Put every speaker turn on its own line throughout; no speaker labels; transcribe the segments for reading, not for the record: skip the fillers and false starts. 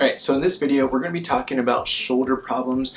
Alright, so in this video we're going to be talking about shoulder problems.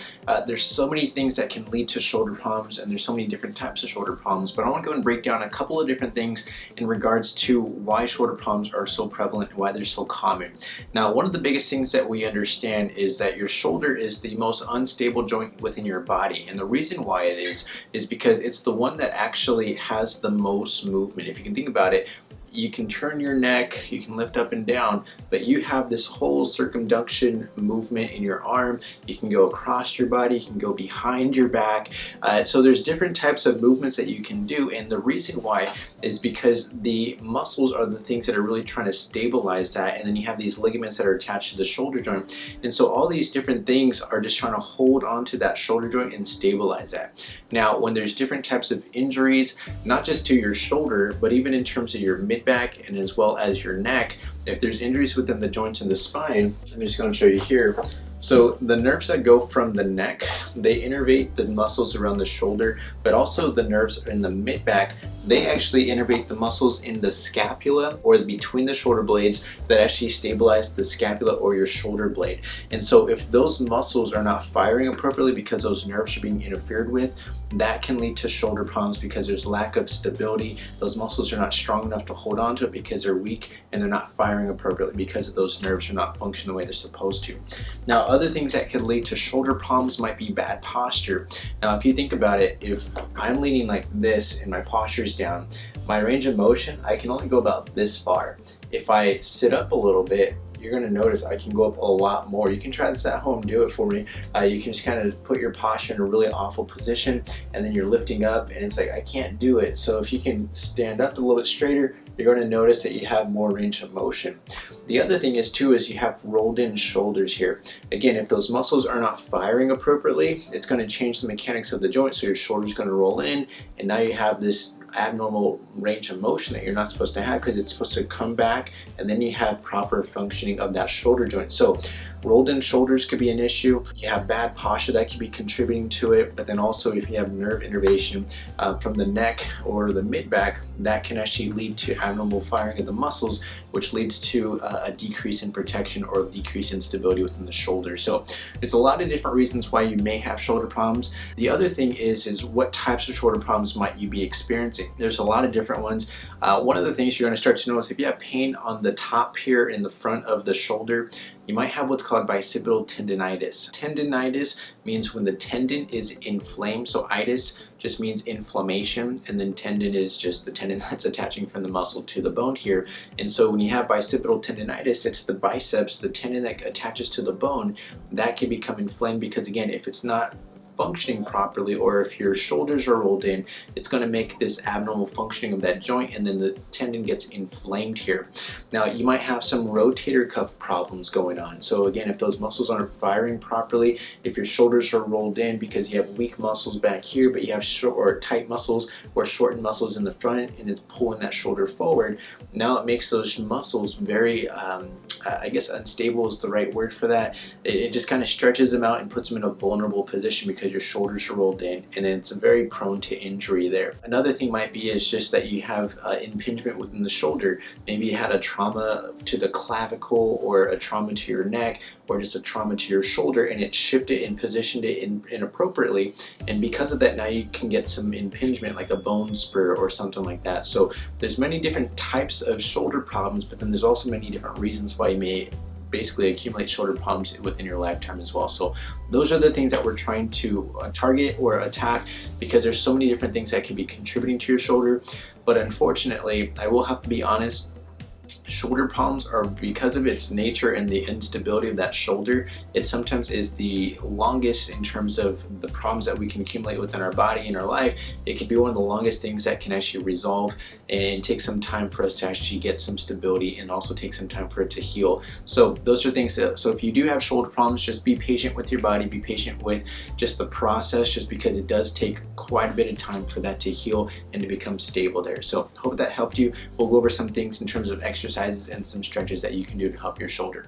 There's so many things that can lead to shoulder problems, and there's so many different types of shoulder problems, but I want to go and break down a couple of different things in regards to why shoulder problems are so prevalent and why they're so common. Now, one of the biggest things that we understand is that your shoulder is the most unstable joint within your body, and the reason why it is because it's the one that actually has the most movement. If you can think about it, you can turn your neck, you can lift up and down, but you have this whole circumduction movement in your arm. You can go across your body, you can go behind your back. So there's different types of movements that you can do, and the reason why is because the muscles are the things that are really trying to stabilize that, and then you have these ligaments that are attached to the shoulder joint. And so all these different things are just trying to hold on to that shoulder joint and stabilize that. Now, when there's different types of injuries, not just to your shoulder, but even in terms of your mid-back and as well as your neck, if there's injuries within the joints in the spine, I'm just going to show you here. So the nerves that go from the neck, they innervate the muscles around the shoulder, but also the nerves in the mid-back, they actually innervate the muscles in the scapula or between the shoulder blades that actually stabilize the scapula or your shoulder blade. And so if those muscles are not firing appropriately because those nerves are being interfered with, that can lead to shoulder problems because there's lack of stability. Those muscles are not strong enough to hold on to it because they're weak, and they're not firing appropriately because those nerves are not functioning the way they're supposed to. Now, other things that could lead to shoulder problems might be bad posture. Now, if you think about it, if I'm leaning like this and my posture's down, my range of motion, I can only go about this far. If I sit up a little bit, you're going to notice I can go up a lot more. You can try this at home, do it for me. You can just kind of put your posture in a really awful position, and then you're lifting up and it's like, I can't do it. So if you can stand up a little bit straighter, you're going to notice that you have more range of motion. The other thing is too, is you have rolled in shoulders here. Again, if those muscles are not firing appropriately, it's going to change the mechanics of the joint, so your shoulder's going to roll in, and now you have this abnormal range of motion that you're not supposed to have, because it's supposed to come back and then you have proper functioning of that shoulder joint. So rolled in shoulders could be an issue. You have bad posture that could be contributing to it, but then also if you have nerve innervation from the neck or the mid-back, that can actually lead to abnormal firing of the muscles, which leads to a decrease in protection or a decrease in stability within the shoulder. So there's a lot of different reasons why you may have shoulder problems. The other thing is what types of shoulder problems might you be experiencing? There's a lot of different ones. One of the things you're going to start to notice, if you have pain on the top here in the front of the shoulder, you might have what's called bicep tendonitis. Tendonitis means when the tendon is inflamed, so itis just means inflammation, and then tendon is just the tendon that's attaching from the muscle to the bone here. And so when you have bicep tendonitis, it's the biceps, the tendon that attaches to the bone, that can become inflamed, because again, if it's not functioning properly, or if your shoulders are rolled in, it's going to make this abnormal functioning of that joint, and then the tendon gets inflamed here. Now, you might have some rotator cuff problems going on. So again, if those muscles aren't firing properly, if your shoulders are rolled in because you have weak muscles back here, but you have short or tight muscles or shortened muscles in the front, and it's pulling that shoulder forward, now it makes those muscles very I guess unstable is the right word for that. It just kind of stretches them out and puts them in a vulnerable position because your shoulders are rolled in, and it's very prone to injury there. Another thing might be is just that you have impingement within the shoulder. Maybe you had a trauma to the clavicle, or a trauma to your neck, or just a trauma to your shoulder, and it shifted and positioned it inappropriately, and because of that, now you can get some impingement like a bone spur or something like that. So there's many different types of shoulder problems, but then there's also many different reasons why you may basically accumulate shoulder problems within your lifetime as well. So those are the things that we're trying to target or attack, because there's so many different things that can be contributing to your shoulder. But unfortunately, I will have to be honest, shoulder problems are, because of its nature and the instability of that shoulder, it sometimes is the longest in terms of the problems that we can accumulate within our body and our life. It can be one of the longest things that can actually resolve, and take some time for us to actually get some stability, and also take some time for it to heal. So those are things that, so if you do have shoulder problems, just be patient with your body, be patient with just the process, just because it does take quite a bit of time for that to heal and to become stable there. So hope that helped you. We'll go over some things in terms of exercises and some stretches that you can do to help your shoulder.